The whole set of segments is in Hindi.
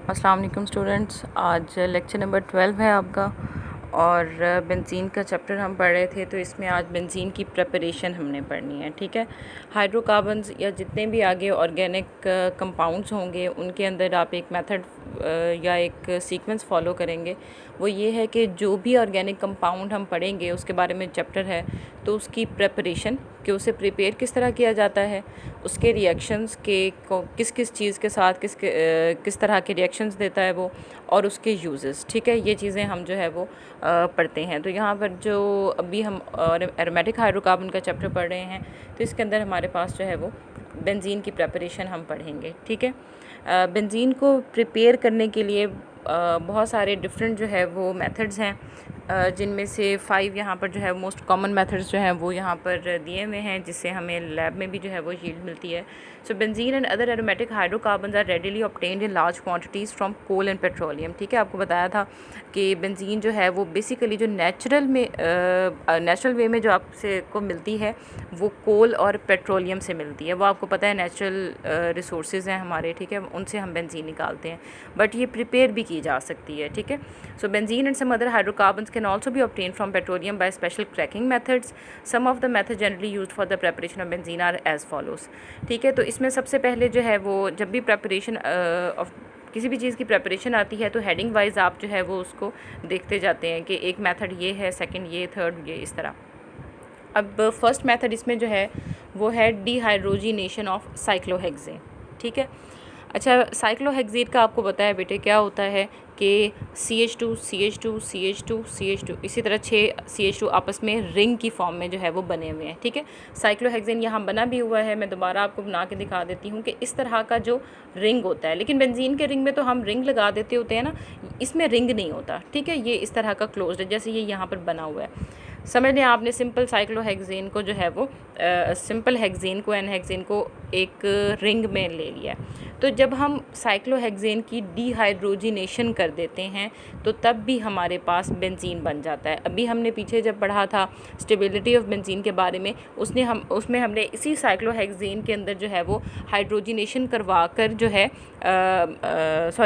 अस्सलाम वालेकुम स्टूडेंट्स। आज लेक्चर नंबर 12 है आपका और बेंजीन का चैप्टर हम पढ़ रहे थे। तो इसमें आज बेंजीन की प्रिपरेशन हमने पढ़नी है, ठीक है। हाइड्रोकार्बन्स या जितने भी आगे ऑर्गेनिक कंपाउंड्स होंगे उनके अंदर आप एक मेथड या एक सीक्वेंस फॉलो करेंगे। वो ये है कि जो भी ऑर्गेनिक कंपाउंड हम पढ़ेंगे उसके बारे में चैप्टर है, तो उसकी प्रिपरेशन कि उसे प्रिपेयर किस तरह किया जाता है, उसके रिएक्शंस के किस किस चीज़ के साथ किस तरह के रिएक्शंस देता है वो, और उसके यूजेस, ठीक है। ये चीज़ें हम जो है वो पढ़ते हैं। तो यहाँ पर जो अभी हम एरोमेटिक हाइड्रोकार्बन का चैप्टर पढ़ रहे हैं, तो इसके अंदर हमारे पास जो है वो बेंजीन की प्रिपरेशन हम पढ़ेंगे, ठीक है। बेंजीन को प्रिपेयर करने के लिए बहुत सारे डिफरेंट जो है वो मेथड्स हैं, जिनमें से 5 यहाँ पर जो है मोस्ट कॉमन मेथड्स जो हैं वो यहाँ पर दिए हुए हैं, जिससे हमें लैब में भी जो है वो यील्ड मिलती है। So benzene and other aromatic hydrocarbons are readily obtained in large quantities from coal and petroleum, ठीक है। आपको बताया था कि बेंजीन जो है वो बेसिकली जो नेचुरल वे में जो आपसे को मिलती है वो कोल और पेट्रोलियम से मिलती है। वो आपको पता है नेचुरल रिसोर्सेज हैं हमारे, ठीक है, उनसे हम बेंजीन निकालते हैं, बट ये प्रिपेयर भी की जा सकती है, ठीक है। So benzene and some other hydrocarbons can also be obtain from petroleum by special cracking methods. Some of the method generally used for the preparation of benzene are as follows, ठीक है। तो इसमें सबसे पहले जो है वो जब भी प्रेपरेशन ऑफ किसी भी चीज़ की प्रेपरेशन आती है तो हेडिंग वाइज आप जो है वो उसको देखते जाते हैं कि एक मेथड ये है, सेकंड ये, थर्ड ये, इस तरह। अब फर्स्ट मेथड इसमें जो है वो है डिहाइड्रोजिनेशन ऑफ साइक्लोहेक्सेन, ठीक है। अच्छा, साइक्लोहेक्सेन का आपको पता है बेटे क्या होता है कि CH2 CH2 CH2 CH2 इसी तरह 6 CH2 आपस में रिंग की फॉर्म में जो है वो बने हुए हैं, ठीक है। साइक्लोहेक्सेन यहाँ बना भी हुआ है, मैं दोबारा आपको बना के दिखा देती हूँ कि इस तरह का जो रिंग होता है, लेकिन बेंजीन के रिंग में तो हम रिंग लगा देते होते हैं ना, इसमें रिंग नहीं होता, ठीक है। ये इस तरह का क्लोज्ड है, जैसे ये यहाँ पर बना हुआ है। समझ लें आपने सिंपल साइक्लोहेक्सेन को जो है वो सिंपल हेक्सेन को एन-हेक्सेन को एक रिंग में ले लिया। तो जब हम साइक्लोहेक्सेन की डिहाइड्रोजिनेशन कर देते हैं तो तब भी हमारे पास बेंजीन बन जाता है। अभी हमने पीछे जब पढ़ा था स्टेबिलिटी ऑफ बेंजीन के बारे में, उसमें हमने इसी साइक्लोहेक्सेन के अंदर जो है वो हाइड्रोजिनेशन करवा कर जो है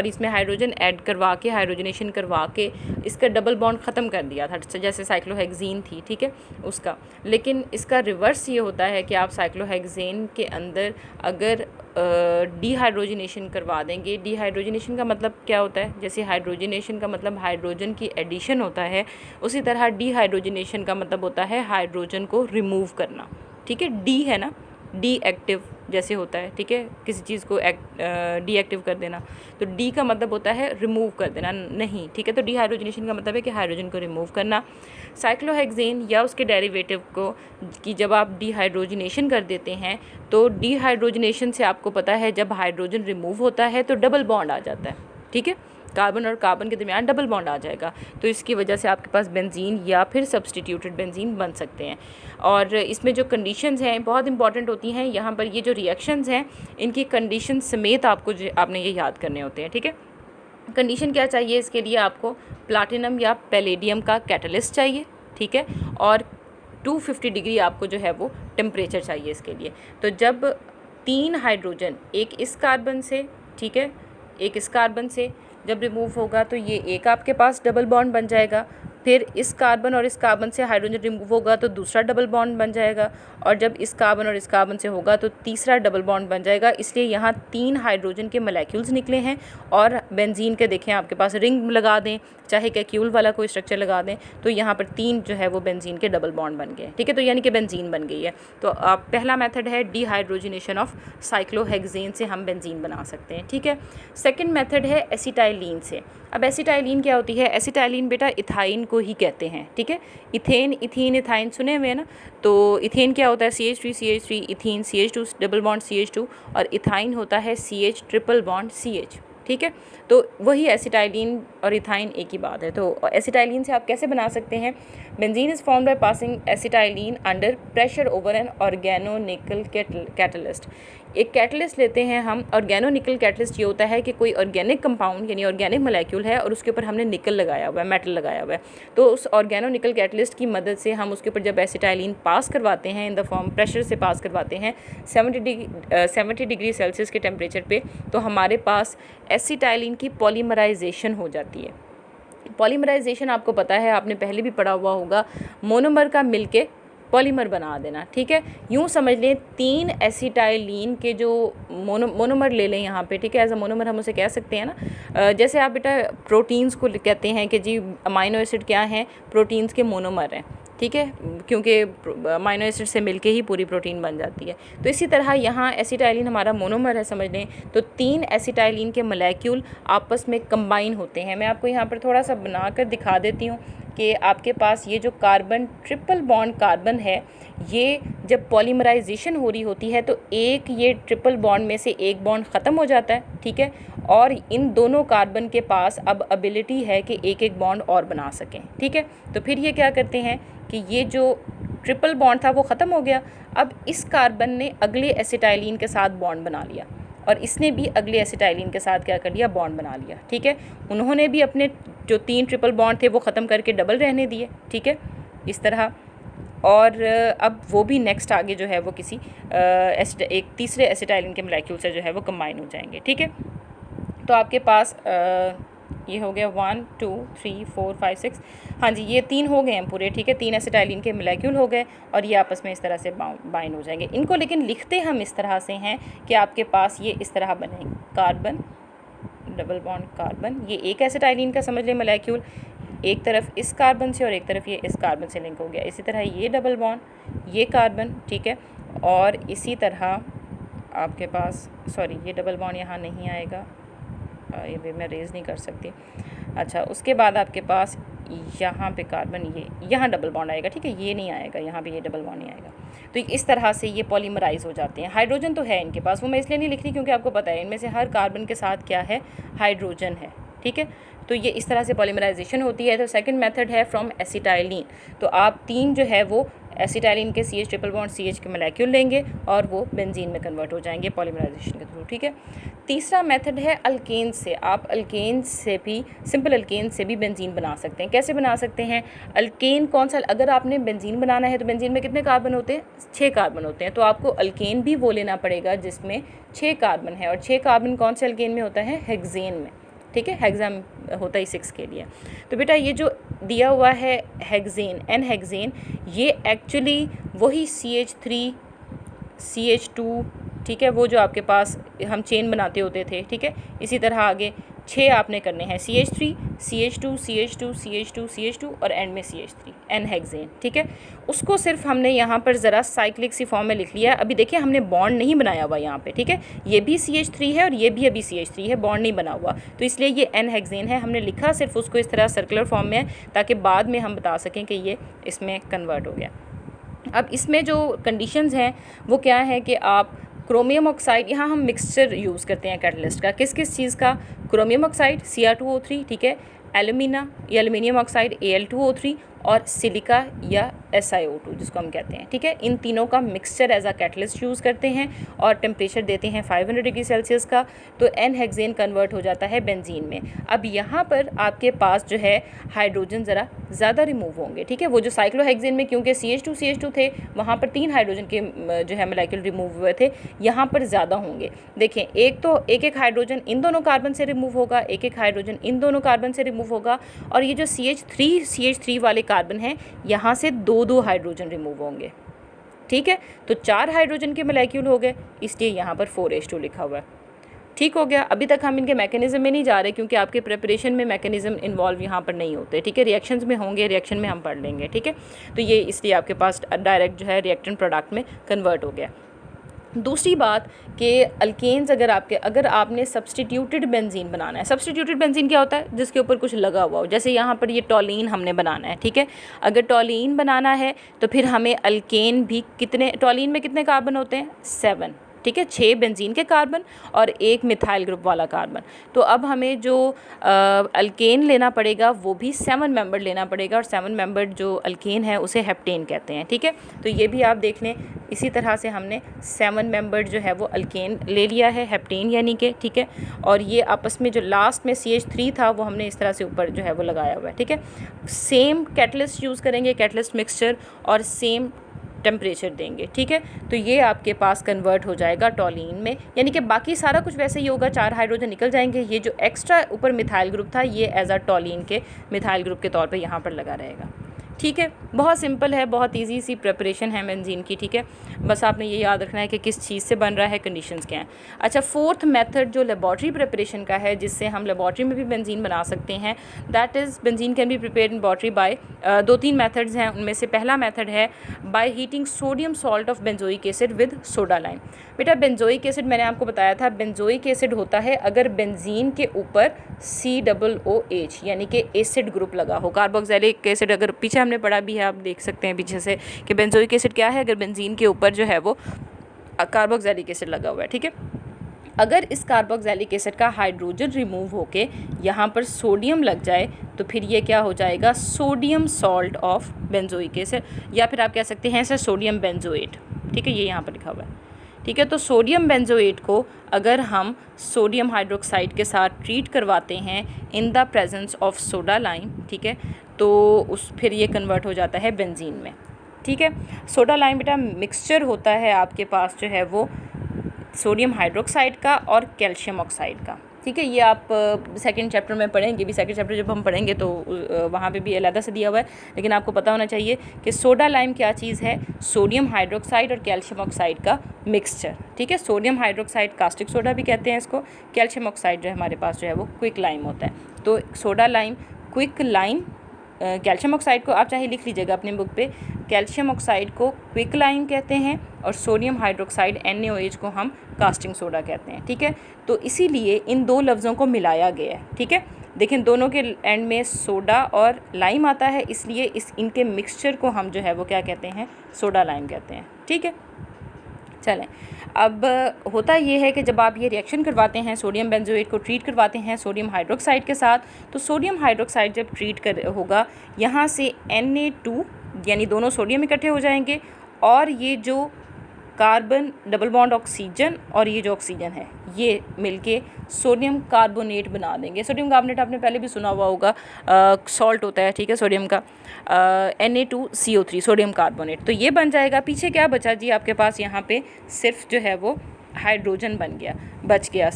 इसमें हाइड्रोजन ऐड करवा के, हाइड्रोजनेशन करवा के इसका डबल बॉन्ड ख़त्म कर दिया था, जैसे साइक्लोहेक्सेन थी, ठीक है, उसका। लेकिन इसका रिवर्स ये होता है कि आप साइक्लोहेक्सेन के अंदर अगर डिहाइड्रोजिनेशन करवा देंगे। डिहाइड्रोजिनेशन का मतलब क्या होता है? जैसे हाइड्रोजिनेशन का मतलब हाइड्रोजन की एडिशन होता है, उसी तरह डिहाइड्रोजिनेशन का मतलब होता है हाइड्रोजन को रिमूव करना, ठीक है। डी है ना, डी एक्टिव जैसे होता है, ठीक है, किसी चीज़ को डीएक्टिव कर देना, तो डी का मतलब होता है रिमूव कर देना, नहीं, ठीक है। तो डिहाइड्रोजिनेशन का मतलब है कि हाइड्रोजन को रिमूव करना। साइक्लोहेक्सेन या उसके डेरिवेटिव को कि जब आप डिहाइड्रोजिनेशन कर देते हैं तो डिहाइड्रोजिनेशन से आपको पता है जब हाइड्रोजन रिमूव होता है तो डबल बॉन्ड आ जाता है, ठीक है, कार्बन और कार्बन के दरमियान डबल बॉन्ड आ जाएगा। तो इसकी वजह से आपके पास बेंजीन या फिर सब्सटीट्यूटेड बेंजीन बन सकते हैं। और इसमें जो कंडीशंस हैं बहुत इंपॉर्टेंट होती हैं। यहाँ पर ये जो रिएक्शंस हैं इनकी कंडीशन समेत आपने ये याद करने होते हैं, ठीक है। कंडीशन क्या चाहिए इसके लिए? आपको प्लाटिनम या पैलेडियम का कैटलिस्ट चाहिए, ठीक है, और 250 डिग्री आपको जो है वो टेम्परेचर चाहिए इसके लिए। तो जब 3 हाइड्रोजन एक इस कार्बन से, ठीक है, एक इस कार्बन से जब रिमूव होगा तो ये एक आपके पास डबल बॉन्ड बन जाएगा, फिर इस कार्बन और इस कार्बन से हाइड्रोजन रिमूव होगा तो दूसरा डबल बॉन्ड बन जाएगा, और जब इस कार्बन और इस कार्बन से होगा तो तीसरा डबल बॉन्ड बन जाएगा। इसलिए यहाँ 3 हाइड्रोजन के मॉलिक्यूल्स निकले हैं। और बेंजीन के देखें आपके पास रिंग लगा दें, चाहे कैक्यूल वाला कोई स्ट्रक्चर लगा दें, तो यहाँ पर 3 जो है वो बेंजीन के डबल बॉन्ड बन गए, ठीक है। तो यानी कि बेंजीन बन गई है। तो आप पहला मेथड है डिहाइड्रोजिनेशन ऑफ साइक्लोहेक्सेन से हम बेंजीन बना सकते हैं, ठीक है। सेकेंड मेथड है एसिटाइलिन से। अब एसिटाइलिन क्या होती है? एसिटाइलिन बेटा इथाइन को ही कहते हैं, ठीक है। इथेन, इथीन, इथाइन सुने हुए हैं ना। तो इथेन क्या होता है? CH3 ethene, CH2 double bond CH2, और इथाइन होता है CH ट्रिपल बॉन्ड CH, ठीक है। तो वही एसिटाइलिन और इथाइन एक ही बात है। तो एसिटाइलिन से आप कैसे बना सकते हैं? Benzene is formed by passing acetylene under pressure over an organo nickel catalyst. एक कैटलिस्ट लेते हैं हम, ऑर्गेनो निकल कैटलिस्ट ये होता है कि कोई ऑर्गेनिक कंपाउंड यानी ऑर्गेनिक मोलेक्यूल है और उसके ऊपर हमने निकल लगाया हुआ है, मेटल लगाया हुआ है, तो उस ऑर्गेनो निकल कैटलिस्ट की मदद से हम उसके ऊपर जब एसिटाइलिन पास करवाते हैं इन द फॉर्म प्रेशर से पास करवाते हैं 70 डिग्री सेल्सियस के टेम्परेचर पे, तो हमारे पास एसिटाइलिन की पॉलीमराइजेशन हो जाती है। पॉलीमराइजेशन आपको पता है, आपने पहले भी पढ़ा हुआ होगा, मोनोमर का मिलके पॉलीमर बना देना, ठीक है। यूँ समझ लें 3 एसिटाइलिन के जो मोनोमर ले लें यहाँ पे, ठीक है, एज अ मोनोमर हम उसे कह सकते हैं ना। जैसे आप बेटा प्रोटीन्स को कहते हैं कि जी अमाइनो एसिड क्या हैं, प्रोटीन्स के मोनोमर हैं, ठीक है, क्योंकि अमाइनो एसिड से मिलके ही पूरी प्रोटीन बन जाती है। तो इसी तरह यहाँ एसिटाइलिन हमारा मोनोमर है समझ लें, तो 3 एसिटाइलिन के मोलेक्यूल आपस में कंबाइन होते हैं। मैं आपको यहाँ पर थोड़ा सा बनाकर दिखा देती हूँ कि आपके पास ये जो कार्बन ट्रिपल बॉन्ड कार्बन है, ये जब पॉलीमराइजेशन हो रही होती है तो एक ये ट्रिपल बॉन्ड में से एक बॉन्ड ख़त्म हो जाता है, ठीक है, और इन दोनों कार्बन के पास अब एबिलिटी है कि एक एक बॉन्ड और बना सकें, ठीक है। तो फिर ये क्या करते हैं कि ये जो ट्रिपल बॉन्ड था वो ख़त्म हो गया, अब इस कार्बन ने अगले एसिटाइलिन के साथ बॉन्ड बना लिया और इसने भी अगले एसिटाइलिन के साथ क्या कर लिया, बॉन्ड बना लिया, ठीक है। उन्होंने भी अपने जो 3 ट्रिपल बॉन्ड थे वो ख़त्म करके डबल रहने दिए, ठीक है, इस तरह। और अब वो भी नेक्स्ट आगे जो है वो किसी एक तीसरे एसिटाइलिन के मोलेक्यूल से जो है वो कंबाइन हो जाएंगे, ठीक है। तो आपके पास ये हो गया 1 2 3 4 5 6, हाँ जी ये 3 हो गए हैं पूरे, ठीक है, 3 एसिटाइलिन के मोलेक्यूल हो गए और ये आपस में इस तरह से बाइंड हो जाएंगे। इनको लेकिन लिखते हम इस तरह से हैं कि आपके पास ये इस तरह बनेंगे, कार्बन डबल बॉन्ड कार्बन, ये एक एसिटाइलिन का समझ लें मोलेक्यूल, एक तरफ इस कार्बन से और एक तरफ ये इस कार्बन से लिंक हो गया। इसी तरह ये डबल बॉन्ड, ये कार्बन, ठीक है, और इसी तरह आपके पास, सॉरी ये डबल बॉन्ड यहाँ नहीं आएगा, ये भी मैं रेज़ नहीं कर सकती। अच्छा, उसके बाद आपके पास यहाँ पे कार्बन, ये यहाँ डबल बॉन्ड आएगा, ठीक है, ये नहीं आएगा, यहाँ पे ये डबल बॉन्ड नहीं आएगा। तो इस तरह से ये पॉलीमराइज़ हो जाते हैं। हाइड्रोजन तो है इनके पास, वो मैं इसलिए नहीं लिख रही क्योंकि आपको पता है इनमें से हर कार्बन के साथ क्या है, हाइड्रोजन है, ठीक है। तो ये इस तरह से पॉलीमराइजेशन होती है। तो सेकंड मेथड है फ्रॉम एसिटाइलिन, तो आप 3 जो है वो एसिटाइलिन के CH ट्रिपल बॉन्ड CH के मोलेक्यूल लेंगे और वो बेंजीन में कन्वर्ट हो जाएंगे पॉलीमराइजेशन के थ्रू, ठीक है। तीसरा मेथड है अल्केन से, आप अल्केन से भी, सिंपल अल्केन से भी बेंजीन बना सकते हैं। कैसे बना सकते हैं अल्केन, कौन सा, अगर आपने बेंजीन बनाना है तो बेंजीन में कितने कार्बन होते हैं, 6 कार्बन होते हैं, तो आपको अल्केन भी वो लेना पड़ेगा जिसमें 6 कार्बन है, और 6 कार्बन कौन से अल्केन में होता है, हेक्सेन में, ठीक है, हेक्साम होता है 6 के लिए। तो बेटा ये जो दिया हुआ है हेक्सेन, एन हेक्सेन, ये एक्चुअली वही CH3 CH2, ठीक है, वो जो आपके पास हम चेन बनाते होते थे, ठीक है, इसी तरह आगे 6 आपने करने हैं, CH3 CH2 CH2 CH2 CH2 और एंड में CH3, एन हेक्सेन, ठीक है। उसको सिर्फ हमने यहाँ पर ज़रा साइक्लिक सी फॉर्म में लिख लिया। अभी देखिए हमने बॉन्ड नहीं बनाया हुआ यहाँ पे, ठीक है, ये भी CH3 है और ये भी अभी CH3 है, बॉन्ड नहीं बना हुआ, तो इसलिए ये एन हेक्सेन है। हमने लिखा सिर्फ उसको इस तरह सर्कुलर फॉर्म में ताकि बाद में हम बता सकें कि ये इसमें कन्वर्ट हो गया। अब इसमें जो कंडीशंस हैं वो क्या है कि आप क्रोमियम ऑक्साइड, यहाँ हम मिक्सचर यूज़ करते हैं कैटलिस्ट का, किस किस चीज़ का, क्रोमियम ऑक्साइड Cr2O3, ठीक है, एल्यूमिना या एल्यूमिनियम ऑक्साइड Al2O3 और सिलिका या SiO2 जिसको हम कहते हैं, ठीक है, इन तीनों का mixture as a catalyst use करते हैं और टेम्परेचर देते हैं 500 डिग्री सेल्सियस का, तो एन हेक्सेन कन्वर्ट हो जाता है बेंजीन में। अब यहाँ पर आपके पास जो है हाइड्रोजन ज़रा ज़्यादा रिमूव होंगे, ठीक है, वो जो साइक्लोहेक्सेन में क्योंकि CH2 थे वहाँ पर 3 हाइड्रोजन के जो है मोलेक्यूल रिमूव हुए थे, यहाँ पर ज़्यादा होंगे। देखें, एक तो एक हाइड्रोजन इन दोनों कार्बन से रिमूव होगा, एक हाइड्रोजन इन दोनों कार्बन से रिमूव होगा, और ये जो CH3 वाले कार्बन हैं यहाँ से 2 हाइड्रोजन रिमूव होंगे, ठीक है। तो 4 हाइड्रोजन के मोलेक्यूल हो गए, इसलिए यहाँ पर 4H2 लिखा हुआ है, ठीक हो गया। अभी तक हम इनके मैकेनिज्म में नहीं जा रहे क्योंकि आपके प्रिपरेशन में मैकेनिज्म इन्वॉल्व यहाँ पर नहीं होते, ठीक है, रिएक्शंस में होंगे, रिएक्शन में हम पढ़ लेंगे, ठीक है। तो ये इसलिए आपके पास डायरेक्ट जो है रिएक्टेंट प्रोडक्ट में कन्वर्ट हो गया। दूसरी बात कि अल्केन्स अगर आपने सब्सटीट्यूटेड बेंजीन बनाना है, सब्सटीट्यूटेड बेंजीन क्या होता है, जिसके ऊपर कुछ लगा हुआ हो, जैसे यहाँ पर ये टॉलीन हमने बनाना है, ठीक है, अगर टॉलीन बनाना है तो फिर हमें अल्केन भी, कितने टॉलीन में कितने कार्बन होते हैं, 7, ठीक है, 6 बेंजीन के कार्बन और एक मिथाइल ग्रुप वाला कार्बन। तो अब हमें जो अल्केन लेना पड़ेगा वो भी 7 मेंबर लेना पड़ेगा, और 7 मेंबर जो अल्केन है उसे हेप्टेन कहते हैं। ठीक है, तो ये भी आप देख लें, इसी तरह से हमने 7 मेंबर जो है वो अल्केन ले लिया है, हेप्टेन यानी कि। ठीक है, और ये आपस में जो लास्ट में CH3 था वो हमने इस तरह से ऊपर जो है वो लगाया हुआ है। ठीक है, सेम कैटलिस्ट यूज़ करेंगे, कैटलिस्ट मिक्सचर, और सेम टेम्परेचर देंगे। ठीक है, तो ये आपके पास कन्वर्ट हो जाएगा टॉलीन में, यानी कि बाकी सारा कुछ वैसे ही होगा, 4 हाइड्रोजन निकल जाएंगे। ये जो एक्स्ट्रा ऊपर मिथाइल ग्रुप था ये एज अ टॉलीन के मिथाइल ग्रुप के तौर पे यहाँ पर लगा रहेगा। ठीक है, बहुत सिंपल है, बहुत इजी सी प्रिपरेशन है बेंजीन की। ठीक है, बस आपने ये याद रखना है कि किस चीज़ से बन रहा है, कंडीशंस क्या हैं। अच्छा, फोर्थ मेथड जो लेबॉर्ट्री प्रिपरेशन का है, जिससे हम लेबॉर्ट्री में भी बेंजीन बना सकते हैं, that is benzene can be prepared in laboratory by 2-3 methods हैं। उनमें से पहला मेथड है by heating sodium salt of benzoic acid with soda lime. बेटा बेंजोइक एसिड मैंने आपको बताया था, बेंजोइक एसिड होता है अगर बेंजीन के ऊपर COOH यानी कि एसिड ग्रुप लगा हो। कार्बोक्सिलिक एसिड अगर पीछे हमने पढ़ा भी है, आप देख सकते हैं पीछे से कि बेंजोइक एसिड क्या है, अगर बेंजीन के ऊपर जो है वो कार्बोक्सिलिक एसिड लगा हुआ है। ठीक है, अगर इस कार्बोक्सिलिक एसिड का हाइड्रोजन रिमूव होके यहाँ पर सोडियम लग जाए तो फिर ये क्या हो जाएगा, sodium salt of benzoic acid, या फिर आप कह सकते हैं इसे सोडियम बेंजोएट। ठीक है, ये यहाँ पर लिखा हुआ है। ठीक है, तो सोडियम बेंजोएट को अगर हम सोडियम हाइड्रोक्साइड के साथ ट्रीट करवाते हैं in the presence of soda lime, ठीक है, तो फिर ये कन्वर्ट हो जाता है बेंजीन में। ठीक है, सोडा लाइम बेटा मिक्सचर होता है आपके पास जो है वो सोडियम हाइड्रोक्साइड का और कैल्शियम ऑक्साइड का। ठीक है, ये आप सेकंड चैप्टर में पढ़ेंगे भी, सेकंड चैप्टर जब हम पढ़ेंगे तो वहाँ पे भी अलग से दिया हुआ है, लेकिन आपको पता होना चाहिए कि सोडा लाइम क्या चीज़ है, सोडियम हाइड्रोक्साइड और कैल्शियम ऑक्साइड का मिक्सचर। ठीक है, सोडियम हाइड्रोक्साइड कास्टिक सोडा भी कहते हैं इसको, कैल्शियम ऑक्साइड जो है हमारे पास जो है वो क्विक लाइम होता है। तो soda lime, quick lime, calcium oxide को आप चाहे लिख लीजिएगा अपनी बुक पे, कैल्शियम ऑक्साइड को क्विक लाइम कहते हैं और सोडियम हाइड्रोक्साइड NaOH को हम कास्टिंग सोडा कहते हैं। ठीक है, तो इसीलिए इन दो लफ्ज़ों को मिलाया गया है। ठीक है, देखें दोनों के एंड में सोडा और लाइम आता है, इसलिए इनके मिक्सचर को हम जो है वो क्या कहते हैं, सोडा लाइम कहते हैं। ठीक है, चलें, अब होता ये है कि जब आप ये रिएक्शन करवाते हैं, सोडियम बेंजोएट को ट्रीट करवाते हैं सोडियम हाइड्रोक्साइड के साथ, तो सोडियम हाइड्रोक्साइड जब ट्रीट होगा यहाँ से Na2 यानी दोनों सोडियम इकट्ठे हो जाएंगे, और ये जो कार्बन डबल बॉन्ड ऑक्सीजन और ये जो ऑक्सीजन है ये मिलके सोडियम कार्बोनेट बना देंगे। सोडियम कार्बोनेट आपने पहले भी सुना हुआ होगा, सॉल्ट होता है। ठीक है, सोडियम का Na2CO3 सोडियम कार्बोनेट, तो ये बन जाएगा। पीछे क्या बचा जी आपके पास, यहाँ पे सिर्फ जो है वो हाइड्रोजन बच गया।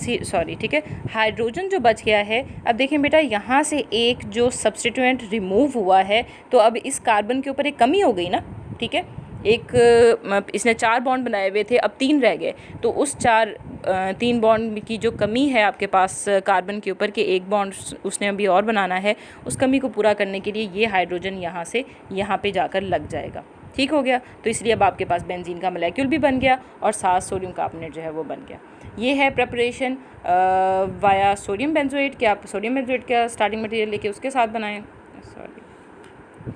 ठीक है, हाइड्रोजन जो बच गया है, अब देखें बेटा यहाँ से एक जो सब्स्टिट्यूएंट रिमूव हुआ है, तो अब इस कार्बन के ऊपर एक कमी हो गई ना। ठीक है, एक इसने 4 बॉन्ड बनाए हुए थे, अब 3 रह गए, तो उस 3 बॉन्ड की जो कमी है आपके पास कार्बन के ऊपर के एक बॉन्ड उसने अभी और बनाना है, उस कमी को पूरा करने के लिए ये हाइड्रोजन यहाँ से यहाँ पे जाकर लग जाएगा। ठीक हो गया, तो इसलिए अब आपके पास बेंजीन का मोलेक्यूल भी बन गया और साथ सोडियम कार्बोनेट जो है वो बन गया। ये है प्रिपरेशन वाया सोडियम बेंजोएट, कि आप सोडियम बेंजोएट का स्टार्टिंग मटेरियल लेके उसके साथ बनाएं।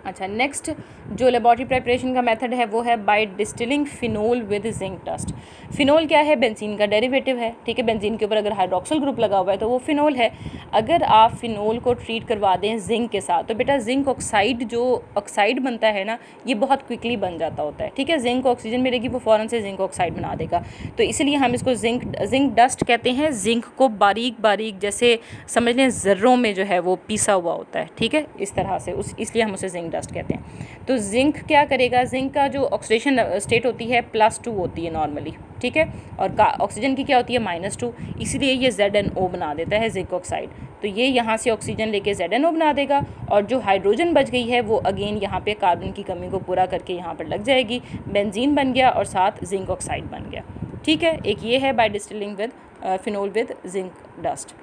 अच्छा, नेक्स्ट जो लेबॉर्ट्री प्रिपरेशन का मेथड है वो है by distilling phenol with zinc dust. Phenol क्या है, बेंजीन का डेरिवेटिव है। ठीक है, बेंजीन के ऊपर अगर हाइड्रोक्सिल ग्रुप लगा हुआ है तो वो फिनोल है। अगर आप फिनोल को ट्रीट करवा दें जिंक के साथ, तो बेटा जिंक ऑक्साइड जो ऑक्साइड बनता है ना, ये बहुत क्विकली बन जाता होता है। ठीक है, जिंक को ऑक्सीजन मिलेगी, वो फ़ौरन से जिंक ऑक्साइड बना देगा, तो इसलिए हम इसको जिंक डस्ट कहते हैं। जिंक को बारीक बारीक जैसे समझ लें ज़र्रों में जो है वो पीसा हुआ होता है। ठीक है, इस तरह से इसलिए हम उसे जिंक डस्ट कहते हैं। तो जिंक क्या करेगा, जिंक का जो ऑक्सीडेशन स्टेट होती है +2 होती है नॉर्मली। ठीक है, और ऑक्सीजन की क्या होती है -2, इसलिए ये ZnO बना देता है जिंक ऑक्साइड। तो ये यहाँ से ऑक्सीजन लेके ZnO बना देगा, और जो हाइड्रोजन बच गई है वो अगेन यहाँ पे कार्बन की कमी को पूरा करके यहाँ पर लग जाएगी, बेंजीन बन गया और साथ जिंक ऑक्साइड बन गया। ठीक है, एक ये है by distilling with phenol with zinc dust.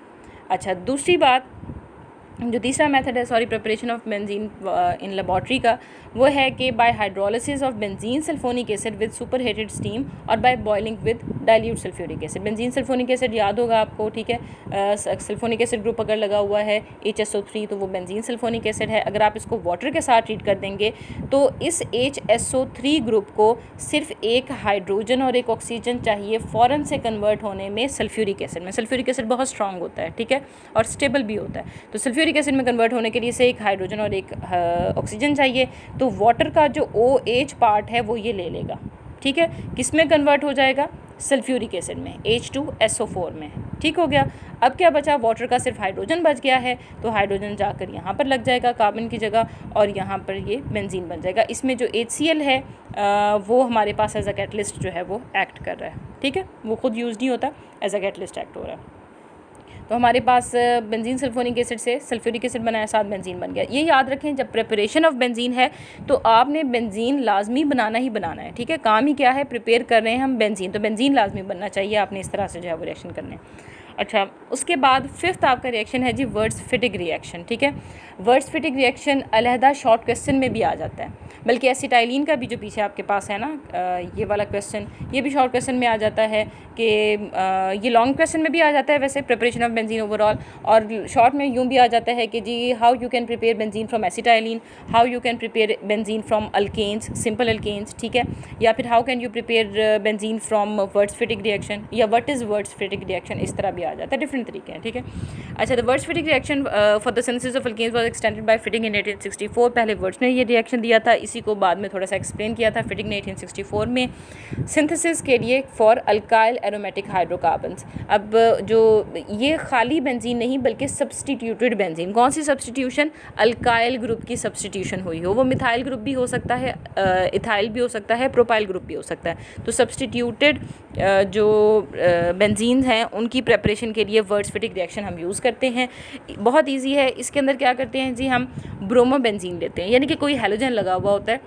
अच्छा, दूसरी बात जो तीसरा मेथड है preparation of benzene in laboratory का, वो है कि by hydrolysis of benzene sulphonic acid with super heated steam और by boiling with dilute sulphuric acid. Benzene sulphonic acid याद होगा आपको, ठीक है। सल्फोनिक एसिड ग्रुप अगर लगा हुआ है HSO3 तो वो बेंजीन सल्फोनिक एसिड है। अगर आप इसको वाटर के साथ ट्रीट कर देंगे तो इस HSO3 ग्रुप को सिर्फ एक हाइड्रोजन और एक ऑक्सीजन चाहिए फ़ौरन से कन्वर्ट होने में सल्फ्यूरिक एसिड में। सल्फ्यूरिक एसिड बहुत स्ट्रांग होता है, ठीक है, और स्टेबल भी होता है। तो सल्फ्यूरिक एसिड में कन्वर्ट होने के लिए से एक हाइड्रोजन और एक ऑक्सीजन चाहिए, तो वाटर का जो OH पार्ट है वो ये ले लेगा, ठीक है। किस में कन्वर्ट हो जाएगा? सल्फ्यूरिक एसिड में, H2SO4 में, ठीक हो गया। अब क्या बचा? वाटर का सिर्फ हाइड्रोजन बच गया है, तो हाइड्रोजन जाकर यहाँ पर लग जाएगा कार्बन की जगह और यहाँ पर ये बेंजीन बन जाएगा। इसमें जो HCl है वो हमारे पास एज अ कैटलिस्ट जो है वो एक्ट कर रहा है, ठीक है, वो खुद यूज़ नहीं होता, एज अ कैटलिस्ट एक्ट हो रहा है। तो हमारे पास बेंजीन सल्फोनिक एसिड से सल्फ्यूरिक एसिड बनाया, साथ बेंजीन बन गया। ये याद रखें, जब प्रिपरेशन ऑफ बेंजीन है तो आपने बेंजीन लाजमी बनाना ही बनाना है, ठीक है। काम ही क्या है? प्रिपेयर कर रहे हैं हम बेंजीन, तो बेंजीन लाजमी बनना चाहिए, आपने इस तरह से जो है वो रिएक्शन करने। अच्छा, उसके बाद फिफ्थ आपका रिएक्शन है जी वर्ड्स-फिटिग रिएक्शन, ठीक है। वर्ड्स-फिटिग रिएक्शन अलहदा शॉर्ट क्वेश्चन में भी आ जाता है, बल्कि एसिटाइलिन का भी जो पीछे आपके पास है ना ये वाला क्वेश्चन, ये भी शॉर्ट क्वेश्चन में आ जाता है कि ये लॉन्ग क्वेश्चन में भी आ जाता है वैसे, प्रिपरेशन ऑफ बेंजीन ओवरऑल, और शॉर्ट में यूँ भी आ जाता है कि जी how you can prepare benzene from acetylene, how you can prepare benzene from alkanes, simple alkanes, ठीक है, या फिर how can you prepare benzene from Wurtz Fittig reaction, या व्हाट इज़ वर्ड्स-फिटिग रिएक्शन, इस तरह भी आ जाता है, डिफरेंट तरीके हैं, ठीक है। अच्छा, the Wurtz Fittig reaction for the synthesis of alkanes was extended by Fittig in 1864। पहले वर्ड्स ने ये रिएक्शन दिया था, इसी को बाद में थोड़ा सा एक्सप्लेन किया था फिटिग ने 1864 में, सिंथेसिस के लिए फॉर अल्काइल एरोमेटिक हाइड्रोकार्बन्स। अब जो ये खाली बेंजीन नहीं बल्कि सब्सटीट्यूटेड बेंजीन, कौन सी सब्सटीट्यूशन? अल्काइल ग्रुप की सब्सटीट्यूशन हुई हो, वो मिथाइल ग्रुप भी हो सकता है, इथाइल भी हो सकता है, प्रोपाइल ग्रुप भी हो सकता है। तो सब्सटीट्यूटेड जो बेंजीन हैं उनकी प्रेपरेशन के लिए वर्ड्स-फिटिग रिएक्शन हम यूज़ करते हैं। बहुत ईजी है, इसके अंदर क्या करते हैं जी, हम ब्रोमो बेंजीन लेते हैं, यानी कि कोई हैलोजन लगा हुआ होता है,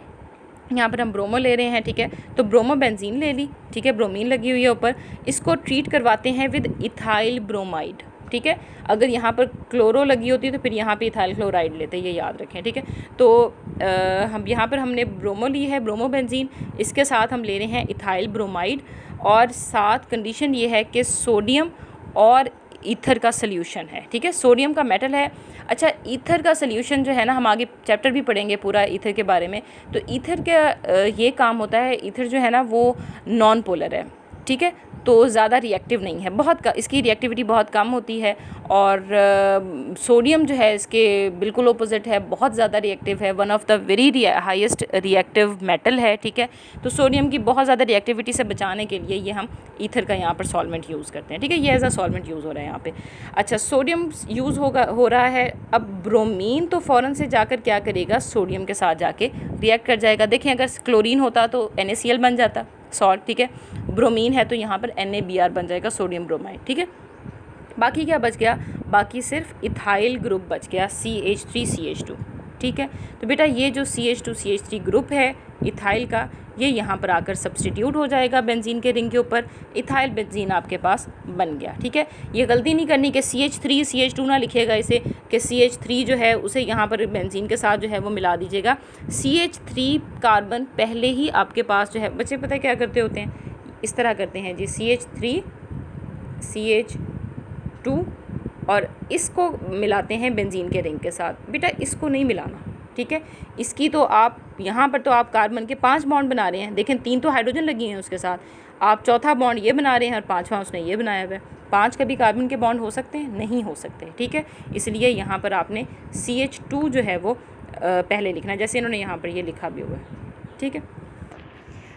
यहाँ पर हम ब्रोमो ले रहे हैं, ठीक है, तो ब्रोमो बेंजीन ले ली, ठीक है, ब्रोमीन लगी हुई है ऊपर, इसको ट्रीट करवाते हैं विद इथाइल ब्रोमाइड, ठीक है। अगर यहाँ पर क्लोरो लगी होती है तो फिर यहाँ पे इथाइल क्लोराइड लेते हैं, ये याद रखें, ठीक है। तो हम यहाँ पर हमने ब्रोमो ली है, ब्रोमो बेंजीन, इसके साथ हम ले रहे हैं इथाइल ब्रोमाइड, और साथ कंडीशन ये है कि सोडियम और ईथर का सल्यूशन है, ठीक है, सोडियम का मेटल है। अच्छा, ईथर का सल्यूशन जो है ना, हम आगे चैप्टर भी पढ़ेंगे पूरा ईथर के बारे में, तो ईथर का ये काम होता है, ईथर जो है ना वो नॉन पोलर है, ठीक है, तो ज़्यादा रिएक्टिव नहीं है, बहुत इसकी रिएक्टिविटी बहुत कम होती है, और सोडियम जो है इसके बिल्कुल ओपोजिट है, बहुत ज़्यादा रिएक्टिव है, one of the very highest reactive metal है, ठीक है। तो सोडियम की बहुत ज़्यादा रिएक्टिविटी से बचाने के लिए ये हम ईथर का यहाँ पर सॉल्वेंट यूज़ करते हैं, ठीक है, ये एज अ सॉल्वेंट यूज़ हो रहा है यहाँ पे। अच्छा, सोडियम यूज़ हो रहा है, अब ब्रोमीन तो फ़ौरन से जाकर क्या करेगा, सोडियम के साथ जाके रिएक्ट कर जाएगा। देखें, अगर क्लोरीन होता तो NaCl बन जाता सॉल्ट, ठीक है, ब्रोमीन है तो यहाँ पर NaBr बन जाएगा, सोडियम ब्रोमाइड, ठीक है। बाकी क्या बच गया? बाकी सिर्फ इथाइल ग्रुप बच गया, CH3CH2, ठीक है। तो बेटा ये जो CH2CH3 ग्रुप है इथाइल का, ये यहाँ पर आकर सब्सटीट्यूट हो जाएगा बेंजीन के रिंग के ऊपर, इथाइल बेंजीन आपके पास बन गया, ठीक है। ये गलती नहीं करनी कि CH3CH2 ना लिखिएगा इसे, कि CH3 जो है उसे यहाँ पर बेंजीन के साथ जो है वो मिला दीजिएगा। CH3 कार्बन पहले ही आपके पास जो है, बच्चे पता है क्या करते होते हैं, इस तरह करते हैं जी, CH3 CH2 और इसको मिलाते हैं बेंजीन के रिंग के साथ। बेटा इसको नहीं मिलाना, ठीक है, इसकी तो आप यहाँ पर तो आप कार्बन के 5 बॉन्ड बना रहे हैं, देखें 3 तो हाइड्रोजन लगी हैं उसके साथ, आप चौथा बॉन्ड ये बना रहे हैं और 5वां उसने ये बनाया हुआ है। 5 कभी कार्बन के बॉन्ड हो सकते हैं? नहीं हो सकते, ठीक है। इसलिए यहाँ पर आपने CH2 जो है वो पहले लिखना है, जैसे इन्होंने यहाँ पर ये लिखा भी हुआ है, ठीक है।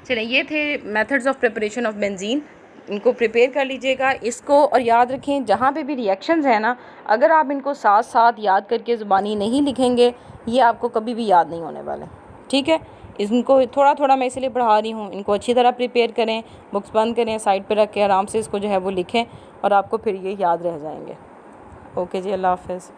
चलें, ये थे methods of preparation of benzene, इनको प्रिपेयर कर लीजिएगा इसको, और याद रखें जहाँ पे भी रिएक्शंस हैं ना, अगर आप इनको साथ साथ याद करके ज़ुबानी नहीं लिखेंगे, ये आपको कभी भी याद नहीं होने वाले, ठीक है। इनको थोड़ा थोड़ा मैं इसलिए पढ़ा रही हूँ, इनको अच्छी तरह प्रिपेयर करें, बुक्स बंद करें, साइड पर रख के आराम से इसको जो है वो लिखें, और आपको फिर ये याद रह जाएंगे। ओके जी, अल्लाह हाफ़िज़।